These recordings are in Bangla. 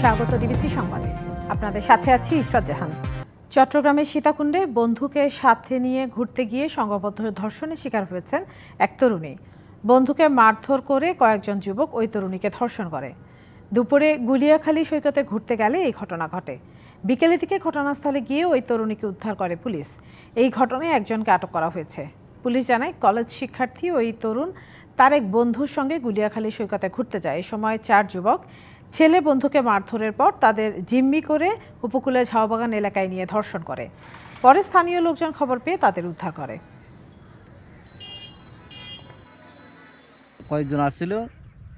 স্বাগত ডিবিসি সংবাদে। আপনাদের সাথে আছি ইশরাত জাহান। চট্টগ্রামের সীতাকুণ্ডে বন্ধুকে সাথে নিয়ে ঘুরতে গিয়ে সংঘবদ্ধ ধর্ষণের শিকার হয়েছেন এক তরুণী। বন্ধুকে মারধর করে কয়েকজন যুবক ওই তরুণীকে ধর্ষণ করে। দুপুরে গুলিয়াখালী সৈকতে ঘুরতে গেলে এই ঘটনা ঘটে। বিকেলের দিকে ঘটনাস্থলে গিয়ে ওই তরুণীকে উদ্ধার করে পুলিশ। এই ঘটনায় একজনকে আটক করা হয়েছে। পুলিশ জানায়, কলেজ শিক্ষার্থী ওই তরুণ তার এক বন্ধুর সঙ্গে গুলিয়াখালী সৈকতে ঘুরতে যায়। এ সময় 4 যুবক ছেলে বন্ধুকে মারধরের পর তাদের জিম্মি করে উপকূলে ঝাউবাগান এলাকায় নিয়ে ধর্ষণ করে। পরে স্থানীয় লোকজন খবর পেয়ে তাদের উদ্ধার করে। কয়েকজন আসছিল,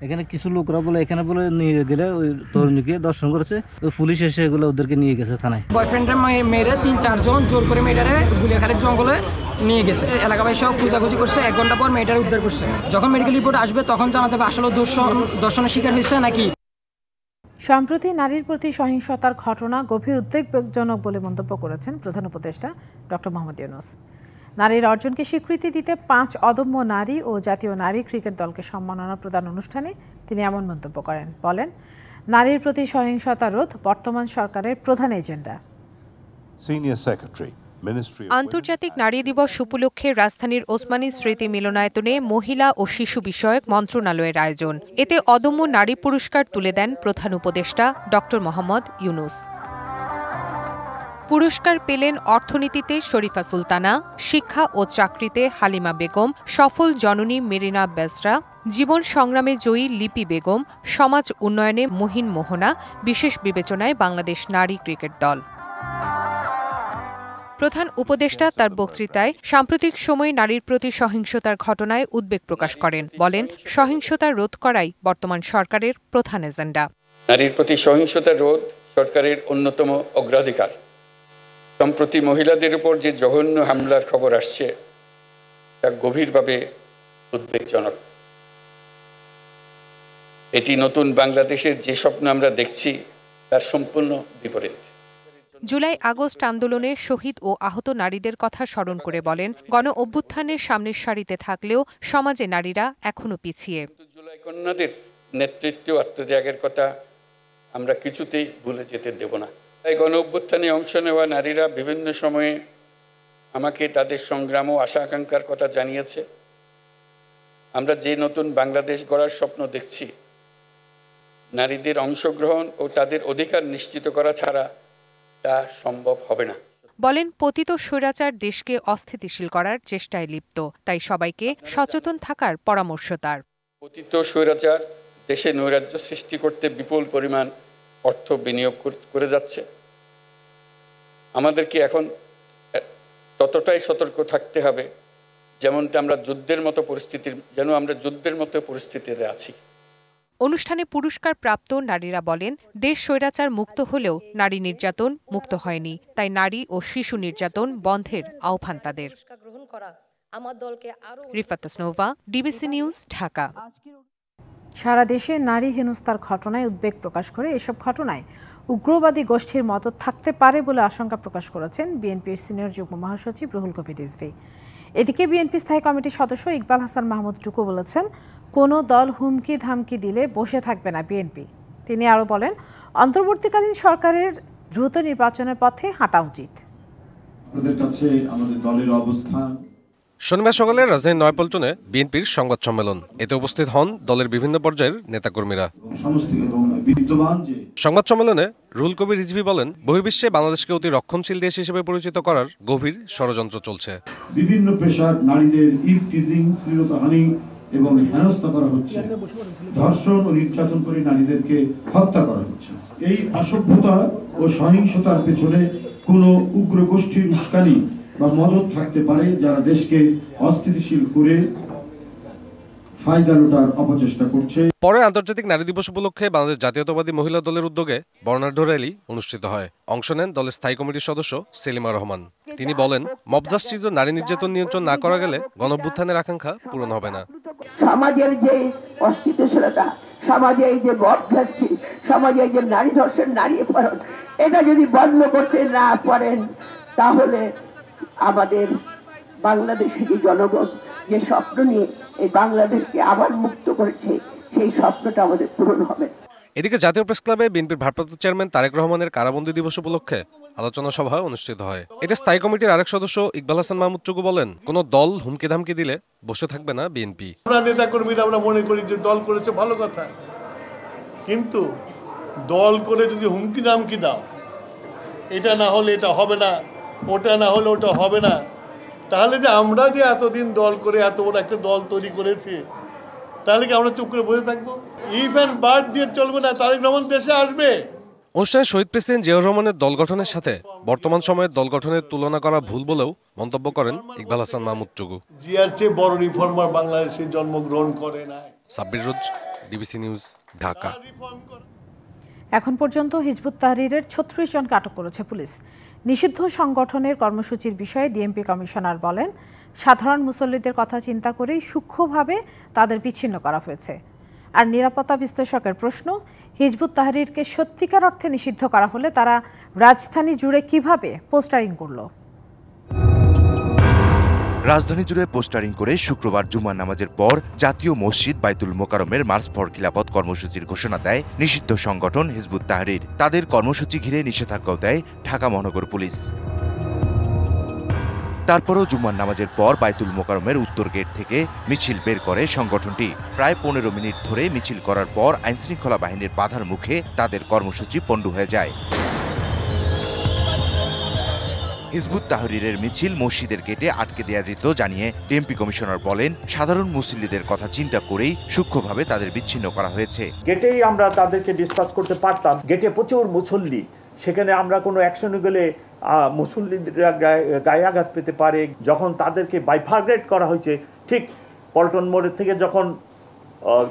এখানে কিছু লোকরা বলে এখানে বলে নিয়ে গেলে ওই তরুণীকে দর্শন করেছে। ওই পুলিশ এসে এগুলো ওদেরকে নিয়ে গেছে থানায়। বয়ফ্রেন্ডের মেয়েরা 3-4 জন জোর করে মেয়েটারে গুলিয়াখালীর জঙ্গলে নিয়ে গেছে। এলাকাবাসী সব খোঁজাখুঁজি করছে। 1 ঘন্টা পর মেয়েটার উদ্ধার করছে। যখন মেডিকেল রিপোর্ট আসবে তখন জানা যাবে আসলে দর্শনের শিকার হয়েছে নাকি। সম্প্রতি নারীর প্রতি সহিংসতার ঘটনা গভীর উদ্বেগজনক বলে মন্তব্য করেছেন প্রধান উপদেষ্টা ডক্টর মোহাম্মদ ইউনূস। নারীর অর্জনকে স্বীকৃতি দিতে 5 অদম্য নারী ও জাতীয় নারী ক্রিকেট দলকে সম্মাননা প্রদান অনুষ্ঠানে তিনি এমন মন্তব্য করেন। বলেন, নারীর প্রতি সহিংসতা রোধ বর্তমান সরকারের প্রধান এজেন্ডা। আন্তর্জাতিক নারী দিবস উপলক্ষে রাজধানীর ওসমানী স্মৃতি মিলনায়তনে মহিলা ও শিশু বিষয়ক মন্ত্রণালয়ের আয়োজন। এতে অদম্য নারী পুরস্কার তুলে দেন প্রধান উপদেষ্টা ডক্টর মোহাম্মদ ইউনূস। পুরস্কার পেলেন অর্থনীতিতে শরীফা সুলতানা, শিক্ষা ও চাকরিতে হালিমা বেগম, সফল জননী মেরিনা বেসরা, জীবন সংগ্রামে জয়ী লিপি বেগম, সমাজ উন্নয়নে মুহিন মোহনা, বিশেষ বিবেচনায় বাংলাদেশ নারী ক্রিকেট দল। প্রধান উপদেষ্টা তার বক্তৃতায় সাম্প্রতিক সময়ে নারীর প্রতি সহিংসতার ঘটনায় উদ্বেগ প্রকাশ করেন। বলেন, সহিংসতা রোধ করাই বর্তমান সরকারের প্রধান এজেন্ডা। নারীর প্রতি সহিংসতা রোধ সরকারের অন্যতম অগ্রাধিকার। সম্প্রতি মহিলাদের উপর যে জঘন্য হামলার খবর আসছে তা গভীরভাবে উদ্বেগজনক। এটি নতুন বাংলাদেশের যে স্বপ্ন আমরা দেখছি তার সম্পূর্ণ বিপরীত। জুলাই আগস্ট আন্দোলনে শহীদ ও আহত নারীদের কথা স্মরণ করে বলেন, গণ অভ্যুত্থানের সামনের সারিতে থাকলেও সমাজে নারীরা এখনো পিছিয়ে। জুলাই কন্যাদের নেতৃত্ব আত্মত্যাগের কথা আমরা কিছুতেই ভুলে যেতে দেব না। তাই গণ অভ্যুত্থানে অংশ নেওয়া নারীরা বিভিন্ন সময়ে আমাকে তাদের সংগ্রাম ও আশা আকাঙ্ক্ষার কথা জানিয়েছে। আমরা যে নতুন বাংলাদেশ গড়ার স্বপ্ন দেখছি, নারীদের অংশগ্রহণ ও তাদের অধিকার নিশ্চিত করা ছাড়া তা সম্ভব হবে না। বলেন, পতিত স্বৈরাচার দেশকে অস্থিতিশীল করার চেষ্টায় লিপ্ত, তাই সবাইকে সচেতন থাকার পরামর্শ তার। পতিত স্বৈরাচার দেশে নৈরাজ্য সৃষ্টি করতে বিপুল পরিমাণ অর্থ বিনিয়োগ করে যাচ্ছে। আমাদেরকে এখন ততটাই সতর্ক থাকতে হবে যেমনটা আমরা যুদ্ধের মতো পরিস্থিতিতে আছি। অনুষ্ঠানে পুরস্কার প্রাপ্ত নারীরা বলেন, দেশ স্বৈরাচার মুক্ত হলেও নারী নির্যাতন মুক্ত হয়নি, তাই নারী ও শিশু নির্যাতন বন্ধের আহ্বান তাদের। Rifat Nova, DBC news, Dhaka. সারা দেশে নারী হেনস্থার ঘটনায় উদ্বেগ প্রকাশ করে এসব ঘটনায় উগ্রবাদী গোষ্ঠীর মদত থাকতে পারে বলে আশঙ্কা প্রকাশ করেছেন বিএনপির সিনিয়র যুগ্ম মহাসচিব রুহুল কবির রিজভী। এদিকে বিএনপি স্থায়ী কমিটির সদস্য ইকবাল হাসান মাহমুদ টুকু বলেছেন, কোনো দল হুমকি ধামকি দিলে বসে থাকবে না বিএনপি। তিনি আরও বলেন, অন্তর্বর্তীকালীন সরকারের দ্রুত নির্বাচনের পথে হাঁটা উচিত। শনিবার সকালে রাজধানীর নয়াপল্টনে বিএনপির সংবাদ সম্মেলন। এতে উপস্থিত হন দলের বিভিন্ন পর্যায়ের নেতাকর্মীরা। সংবাদ সম্মেলনে রুহুল কবির রিজভী বলেন, বহির্বিশ্বে বাংলাদেশকে অতি রক্ষণশীল দেশ হিসেবে পরিচিত করার গভীর ষড়যন্ত্র চলছে। বিভিন্ন পেশার নারীদের ইভটিজিং, শ্লীলতাহানি এবং হেনস্থা করা হচ্ছে। ধর্ষণ ও নির্যাতন করে নারীদেরকে হত্যা করা হচ্ছে। এই অসভ্যতা ও সহিংসতার পেছনে কোনো উগ্র গোষ্ঠীর উস্কানি বা মদত থাকতে পারে, যারা দেশকে অস্থিতিশীল করে ফায়দা লুটার অপচেষ্টা করছে। পরে আন্তর্জাতিক নারী দিবস উপলক্ষে বাংলাদেশ জাতীয়তাবাদী মহিলা দলের উদ্যোগে বর্ণাঢ্য র্যালি অনুষ্ঠিত হয়। অংশ নেন দলের স্থায়ী কমিটির সদস্য সেলিমা রহমান। তিনি বলেন, মব জাস্টিস ও নারী নির্যাতন নিয়ন্ত্রণ না করা গেলে গণঅভ্যুত্থানের আকাঙ্ক্ষা পূরণ হবে না। সমাজের যে অস্থিতিশীলতা, সমাজে এই যে বদভ্রষ্টি, সমাজে এই যে নারী ধর্ষণ, নারী অপহরণ, এটা যদি বন্ধ করতে না পারেন তাহলে আমাদের বাংলাদেশের যে জনগণ যে স্বপ্ন নিয়ে এই বাংলাদেশকে আবার মুক্ত করেছে, সেই স্বপ্নটা আমাদের পূরণ হবে। এদিকে জাতীয় প্রেস ক্লাবে বিএনপির ভারপ্রাপ্ত চেয়ারম্যান তারেক রহমানের কারাবন্দী দিবস উপলক্ষে আলোচনা সভা অনুষ্ঠিত হয়। এতে স্থায়ী কমিটির আরেক সদস্য ইকবাল হাসান মাহমুদ চুগু বলেন, কোনো দল হুমকি ধামকি দিলে বসে থাকবে না বিএনপি। আমরা নেতাকর্মীরা আমরা মনে করি যে দল করেছে ভালো কথা, কিন্তু দল করে যদি হুমকি ধামকি দাও, এটা না হলে এটা হবে না, ওটা না হলে ওটা হবে না, তাহলে যে আমরা যে এতদিন দল করে এত বড় একটা দল তৈরি করেছি, তাহলে কি আমরা চুপ করে বসে থাকবো? ইফ অ্যান্ড বাট দিয়ে চলবে না, তারেক রহমান দেশে আসবে। অনুষ্ঠানে শহীদ প্রেসিডেন্ট জিয়াউর রহমানের দল গঠনের সাথে বর্তমান সময়ের দল গঠনের তুলনা করা ভুল বলেও মন্তব্য করেন ইকবাল হাসান মাহমুদ চুগু। জিয়ার চেয়ে বড় রিফর্মার বাংলাদেশে জন্মগ্রহণ করে নাই। সাব্বির রোজ, ডিবিসি নিউজ, ঢাকা। এখন পর্যন্ত হিজবুত তাহরীরের ৩৬ জনকে আটক করেছে পুলিশ। নিষিদ্ধ সংগঠনের কর্মসূচির বিষয়ে ডিএমপি কমিশনার বলেন, সাধারণ মুসল্লিদের কথা চিন্তা করেই সূক্ষ্মভাবে তাদের বিচ্ছিন্ন করা হয়েছে। আর নিরাপত্তা বিশ্লেষকের প্রশ্ন, হিজবুত তাহরীরকে সত্যিকার অর্থে নিষিদ্ধ করা হলে তারা রাজধানী জুড়ে কিভাবে পোস্টারিং করল? রাজধানী জুড়ে পোস্টারিং করে শুক্রবার জুমার নামাজের পর জাতীয় মসজিদ বাইতুল মোকাররমের মার্চ ফর খিলাফত কর্মসূচির ঘোষণা দেয় নিষিদ্ধ সংগঠন হিজবুত তাহরীর। তাদের কর্মসূচি ঘিরে নিষেধাজ্ঞাও দেয় ঢাকা মহানগর পুলিশ। তারপরও জুমার নামাজের পর বাইতুল মোকাররমের উত্তর গেট থেকে মিছিল বের করে সংগঠনটি। প্রায় 15 মিনিট ধরে মিছিল করার পর আইনশৃঙ্খলা বাহিনীর বাধার মুখে তাদের কর্মসূচি পণ্ড হয়ে যায়। হিজবুত তাহরীরের মিছিল মসজিদের গেটে আটকে দেয়া যেত জানিয়ে ডিএমপি কমিশনার বলেন, সাধারণ মুসল্লিদের কথা চিন্তা করেই সূক্ষ্মভাবে তাদের বিচ্ছিন্ন করা হয়েছে। গেটেই আমরা তাদেরকে ডিসকাস করতে পারতাম। গেটে প্রচুর মুসল্লি, সেখানে আমরা কোনো অ্যাকশনে গেলে মুসল্লিরা গায়ে আঘাত পেতে পারে। যখন তাদেরকে বাইফার্গেট করা হয়েছে, ঠিক পল্টন মোড়ের থেকে যখন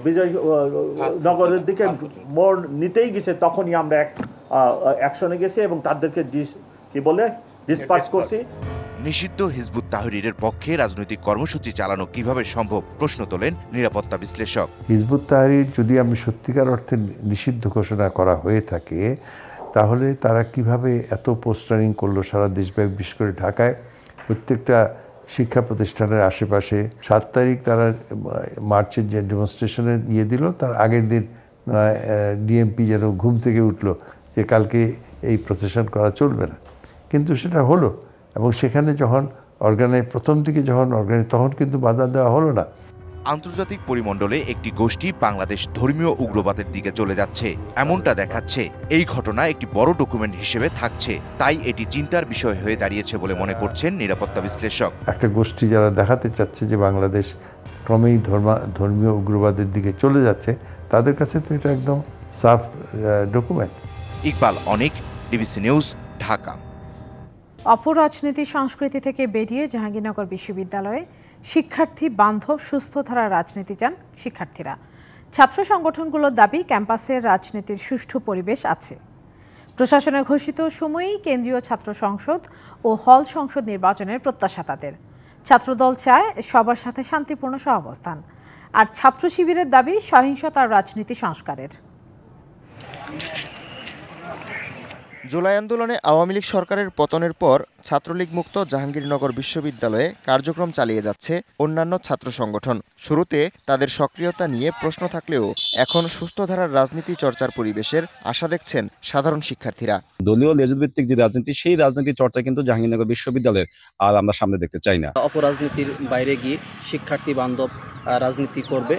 বিজয়নগরের দিকে মোড় নিতেই গেছে, তখনই আমরা অ্যাকশনে গেছি এবং তাদেরকে ডিসপার্স করছি। নিষিদ্ধ হিজবুত তাহরীরের পক্ষে রাজনৈতিক কর্মসূচি চালানো কিভাবে সম্ভব প্রশ্ন তোলেন নিরাপত্তা বিশ্লেষক। হিজবুত তাহরীর যদি আমি সত্যিকার অর্থে নিষিদ্ধ ঘোষণা করা হয়ে থাকে, তাহলে তারা কিভাবে এত পোস্টারিং করলো সারা দেশব্যাপী, বিশেষ করে ঢাকায় প্রত্যেকটা শিক্ষা প্রতিষ্ঠানের আশেপাশে। 7 তারিখ তারা মার্চের যে ডেমনস্ট্রেশনের দিল, তার আগের দিন ডিএমপি যেন ঘুম থেকে উঠলো যে কালকে এই প্রসেশন করা চলবে না, কিন্তু সেটা হলো। এবং সেখানে যখন প্রথম দিকে তখন কিন্তু বাধা দেওয়া হলো না। আন্তর্জাতিক পরিমণ্ডলে একটি গোষ্ঠী বাংলাদেশ ধর্মীয় উগ্রবাদের দিকে চলে যাচ্ছে, এমনটা দেখাচ্ছে। এই ঘটনা একটি বড় ডকুমেন্ট হিসেবে থাকছে, তাই এটি চিন্তার বিষয় হয়ে দাঁড়িয়েছে বলে মনে করছেন নিরাপত্তা বিশ্লেষক। একটা গোষ্ঠী যারা দেখাতে চাচ্ছে যে বাংলাদেশ ক্রমেই ধর্মীয় উগ্রবাদের দিকে চলে যাচ্ছে, তাদের কাছে তো এটা একদম সাফ ডকুমেন্ট। ইকবাল অনিক, ডিবিসি নিউজ, ঢাকা। অপরাজনীতি সংস্কৃতি থেকে বেরিয়ে জাহাঙ্গীরনগর বিশ্ববিদ্যালয়ে শিক্ষার্থী বান্ধব সুস্থ ধারার রাজনীতি চান শিক্ষার্থীরা। ছাত্র সংগঠনগুলোর দাবি, ক্যাম্পাসের রাজনীতির সুষ্ঠু পরিবেশ আছে। প্রশাসনের ঘোষিত সময়েই কেন্দ্রীয় ছাত্র সংসদ ও হল সংসদ নির্বাচনের প্রত্যাশা তাদের। ছাত্রদল চায় সবার সাথে শান্তিপূর্ণ সহাবস্থান। আর ছাত্র শিবিরের দাবি, সহিংসতার রাজনীতি সংস্কারের। জুলাই আন্দোলনে আওয়ামী লীগ সরকারের পতনের পর ছাত্রলীগ মুক্ত জাহাঙ্গীরনগর বিশ্ববিদ্যালয়ে কার্যক্রম চালিয়ে যাচ্ছে অন্যান্য ছাত্র সংগঠন। শুরুতে তাদের সক্রিয়তা নিয়ে প্রশ্ন থাকলেও এখন সুস্থ ধারার রাজনীতি চর্চার পরিবেশের আশা দেখছেন সাধারণ শিক্ষার্থীরা। দলীয় লেজভিত্তিক যে রাজনীতি, সেই রাজনীতি চর্চা কিন্তু জাহাঙ্গীরনগর বিশ্ববিদ্যালয়ের আর আমরা সামনে দেখতে চাই না। অপরাজনীতির বাইরে গিয়ে শিক্ষার্থী বান্ধব রাজনীতি করবে।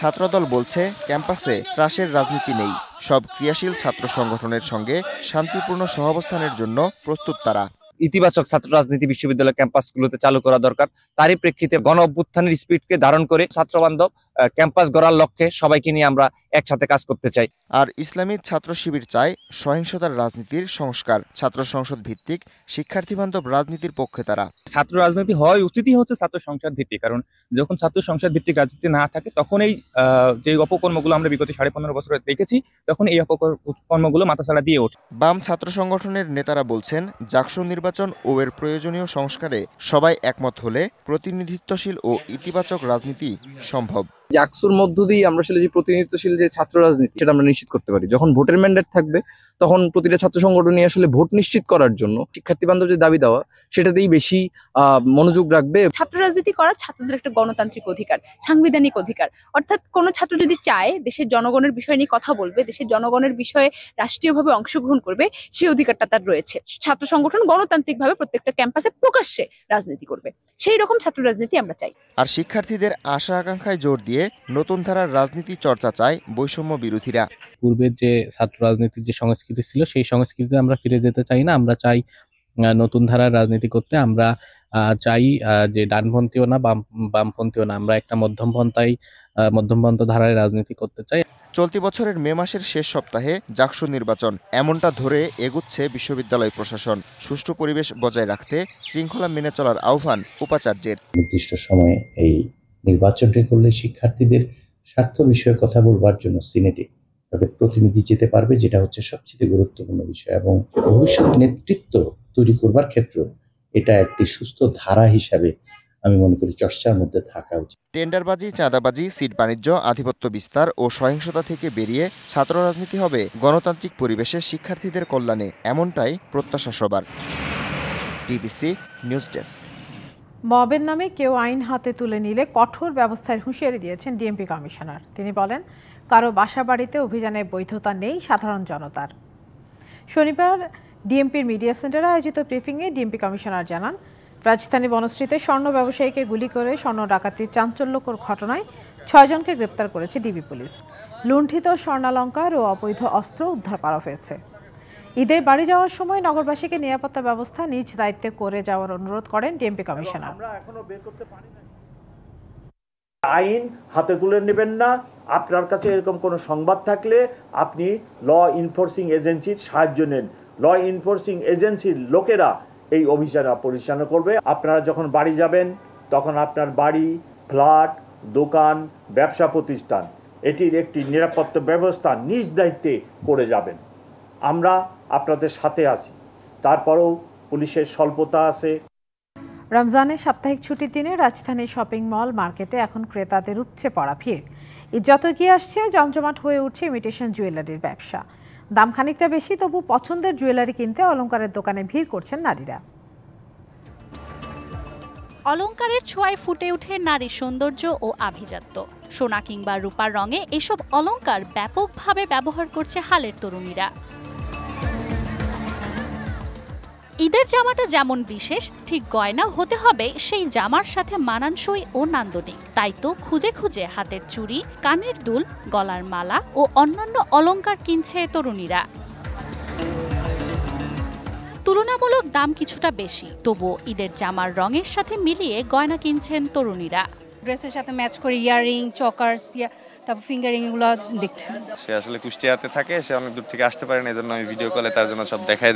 ছাত্রদল বলছে, ক্যাম্পাসে ত্রাসের রাজনীতি নেই। সব ক্রিয়াশীল ছাত্র সংগঠনের সঙ্গে শান্তিপূর্ণ সহাবস্থানের জন্য প্রস্তুত তারা। ইতিবাচক ছাত্র রাজনীতি বিশ্ববিদ্যালয় ক্যাম্পাসগুলোতে চালু করা দরকার। তারই প্রেক্ষিতে গণ অভ্যুত্থানের স্পিরিটকে ধারণ করে ছাত্রবান্ধব ক্যাম্পাস গড়ার লক্ষ্যে সবাইকে নিয়ে আমরা একসাথে কাজ করতে চাই। আর ইসলামী ছাত্র শিবির চায় সহিংসতার রাজনীতির সংস্কার। ছাত্র সংসদ ভিত্তিক শিক্ষার্থী বান্ধব রাজনীতির পক্ষে তারা। ছাত্র রাজনীতি হয় উচিতই হচ্ছে ছাত্র সংসদ ভিত্তিক, কারণ যখন ছাত্র সংসদ ভিত্তিক রাজনীতি না থাকে তখন এই যে অপকর্মগুলো আমরা বিগত 15.5 বছরে দেখেছি, তখন এই অপকর্মগুলো মাথাছাড়া দিয়ে ওঠে। বাম ছাত্র সংগঠনের নেতারা বলছেন, জাকসু নির্বাচন ও এর প্রয়োজনীয় সংস্কারে সবাই একমত হলে প্রতিনিধিত্বশীল ও ইতিবাচক রাজনীতি সম্ভব। আকসুর মধ্য দিয়ে আমরা আসলে যে প্রতিনিধিত্বশীল যে ছাত্র রাজনীতি সেটা আমরা নিশ্চিত করতে পারি। যখন ভোটের ম্যান্ডেট থাকবে তখন প্রতিটা ছাত্র সংগঠনই আসলে ভোট নিশ্চিত করার জন্য শিক্ষার্থী বান্ধব যে দাবি দেওয়া সেটাতেই বেশি মনোযোগ রাখবে। ছাত্র রাজনীতি করা ছাত্রদের একটা গণতান্ত্রিক অধিকার, সাংবিধানিক অধিকার। অর্থাৎ কোনো ছাত্র যদি চায় দেশের জনগণের বিষয় নিয়ে কথা বলবে, দেশের জনগণের বিষয়ে রাষ্ট্রীয়ভাবে অংশগ্রহণ করবে, সেই অধিকারটা তার রয়েছে। ছাত্র সংগঠন গণতান্ত্রিকভাবে প্রত্যেকটা ক্যাম্পাসে প্রকাশ্যে রাজনীতি করবে, সেই রকম ছাত্র রাজনীতি আমরা চাই। আর শিক্ষার্থীদের আশা আকাঙ্ক্ষায় জোর দিয়ে নতুন ধারার রাজনীতি চর্চা চায় বৈষম্য বিরোধীরা। পূর্বের যে ছাত্র রাজনীতির যে সংস্কৃতি ছিল সেই সংস্কৃতিতে আমরা ফিরে যেতে চাই না। আমরা চাই নতুন ধারার রাজনীতি করতে। আমরা চাই যে ডানপন্থীও না বামপন্থীও না, আমরা একটা মধ্যমপন্থ ধারায় রাজনীতি করতে চাই। চলতি বছরের মে মাসের শেষ সপ্তাহে জাকসু নির্বাচন, এমনটা ধরে এগুচ্ছে বিশ্ববিদ্যালয় প্রশাসন। সুষ্ঠু পরিবেশ বজায় রাখতে শৃঙ্খলা মেনে চলার আহ্বান উপাচার্যের। নির্দিষ্ট সময়ে এই নির্বাচনটি করলে শিক্ষার্থীদের স্বার্থ বিষয়ে কথা বলবার জন্য সিনেটে তাদের প্রতিনিধি যেতে পারবে, যেটা হচ্ছে সবচেয়ে গুরুত্বপূর্ণ বিষয়। এবং ভবিষ্যৎ নেতৃত্ব তৈরি করবার ক্ষেত্রে এটা একটি সুস্থ ধারা হিসাবে আমি মনে করি চর্চার মধ্যে থাকা উচিত। টেন্ডারবাজি, চাঁদাবাজি, সিট বাণিজ্য, আধিপত্য বিস্তার ও সহিংসতা থেকে বেরিয়ে ছাত্র রাজনীতি হবে গণতান্ত্রিক পরিবেশে শিক্ষার্থীদের কল্যাণে, এমনটাই প্রত্যাশা সবার। DBC news desk. মবের নামে কেউ আইন হাতে তুলে নিলে কঠোর ব্যবস্থার হুঁশিয়ারি দিয়েছেন ডিএমপি কমিশনার। তিনি বলেন, কারো বাসা বাড়িতে অভিযানের বৈধতা নেই সাধারণ জনতার। শনিবার ডিএমপির মিডিয়া সেন্টারে আয়োজিত ব্রিফিংয়ে ডিএমপি কমিশনার জানান, রাজধানী বনশ্রীতে স্বর্ণ ব্যবসায়ীকে গুলি করে স্বর্ণ ডাকাতির চাঞ্চল্যকর ঘটনায় 6 জনকে গ্রেপ্তার করেছে ডিবি পুলিশ। লুণ্ঠিত স্বর্ণালংকার ও অবৈধ অস্ত্র উদ্ধার করা হয়েছে। ঈদে বাড়ি যাওয়ার সময় নগরবাসীকে নিরাপত্তা ব্যবস্থা নিজ দায়িত্বে করে যাওয়ার অনুরোধ করেন ডিএমপি কমিশনার। আইন হাতে তুলে নেবেন না। আপনার কাছে এরকম কোনো সংবাদ থাকলে আপনি ল ইনফোর্সিং এজেন্সির সাহায্য নেন। ল ইনফোর্সিং এজেন্সির লোকেরা এই অভিযান পরিচালনা করবে। আপনারা যখন বাড়ি যাবেন তখন আপনার বাড়ি, ফ্ল্যাট, দোকান, ব্যবসা প্রতিষ্ঠান এটির একটি নিরাপত্তা ব্যবস্থা নিজ দায়িত্বে করে যাবেন। আমরা আপনাদের সাথে আছি। তারপরেও পুলিশের স্বল্পতা আছে। রমজানের সাপ্তাহিক ছুটির দিনে রাজধানীর শপিং মল মার্কেটে এখন ক্রেতাদের উপচে পড়া ভিড়। ঈদ যত এগিয়ে আসছে জমজমাট হয়ে উঠছে ইমিটেশন জুয়েলারির ব্যবসা। দাম খানিকটা বেশি, তবু পছন্দের জুয়েলারি কিনতে অলংকারের দোকানে ভিড় করছেন নারীরা। অলংকারের ছোঁয়ায় ফুটে ওঠে নারীর সৌন্দর্য ও আভিজাত্য। সোনা কিংবা রূপার রঙে এসব অলংকার ব্যাপকভাবে ব্যবহার করছে হালের তরুণীরা। ঈদের জামাটা যেমন বিশেষ, ঠিক গয়না হতে হবে সেই জামার সাথে মানানসই ও নান্দনিক। তাই তো খুঁজে খুঁজে হাতের চুড়ি, কানের দুল, গলার মালা ও অন্যান্য অলংকার কিনছে তরুণীরা। তুলনামূলক দাম কিছুটা বেশি, তবুও ঈদের জামার রঙের সাথে মিলিয়ে গয়না কিনছেন তরুণীরা। ড্রেসের সাথে ম্যাচ করে ইয়াররিং, চকার্স, তারপর ফিঙ্গারিং এগুলো দেখছে। সে আসলে কুষ্টিয়াতে থাকে, সে অনেক দূর থেকে আসতে পারে না, এজন্য আমি ভিডিও কলে তার জন্য সব দেখায়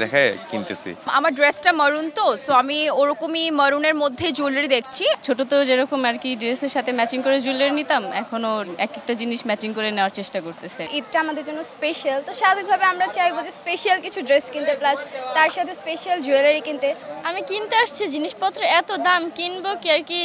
কিনতেছি। আমার ড্রেসটা মারুন, তো সো আমি ওরকমই মারুনের মধ্যে জুয়েলারি দেখছি। ছোট তো যেরকম আর কি ড্রেসের সাথে ম্যাচিং করে জুয়েলারি নিতাম, এখনো এক একটা জিনিস ম্যাচিং করে নেওয়ার চেষ্টা করতেছে। ঈদটা আমাদের জন্য স্পেশাল, তো স্বাভাবিকভাবে আমরা চাইবো যে স্পেশাল কিছু ড্রেস কিনতে, প্লাস তার সাথে স্পেশাল জুয়েলারি কিনতে। আমি কিনতে আসছি, জিনিসপত্র এত দাম, কিনবো কি আর কি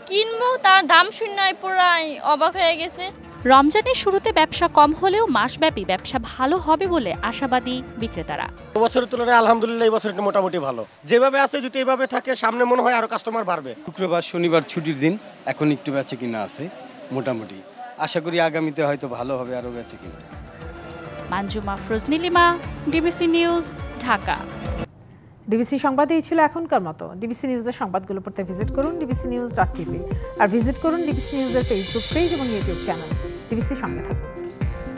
কিনবো, তার দাম শূন্যই পুরাই অবাক হয়ে গেছে। রমজানের শুরুতে ব্যবসা কম হলেও মাসব্যাপী ব্যবসা ভালো হবে বলে আশাবাদী বিক্রেতারা। বছরের তুলনায় আলহামদুলিল্লাহ এই বছরটা মোটামুটি ভালো। যেভাবে আছে যদি এইভাবে থাকে সামনে মনে হয় আরো কাস্টমার বাড়বে। শুক্রবার শনিবার ছুটির দিন, এখন একটু বেচে কিনা আছে মোটামুটি। আশা করি আগামীতে হয়তো ভালো হবে, আরো বেচে কিনা। Manjuma ফ্রোজনীলিমা, DBC news, Dhaka. DBC সংবাদে এই ছিল এখনকার মতো। ডিবিসি নিউজের সংবাদগুলো পড়তে ভিজিট করুন dbcnews.tv আর ভিজিট করুন ডিবিসি নিউজের ফেসবুক পেজ এবং ইউটিউব চ্যানেল। ডিবিসি সঙ্গে থাকুন।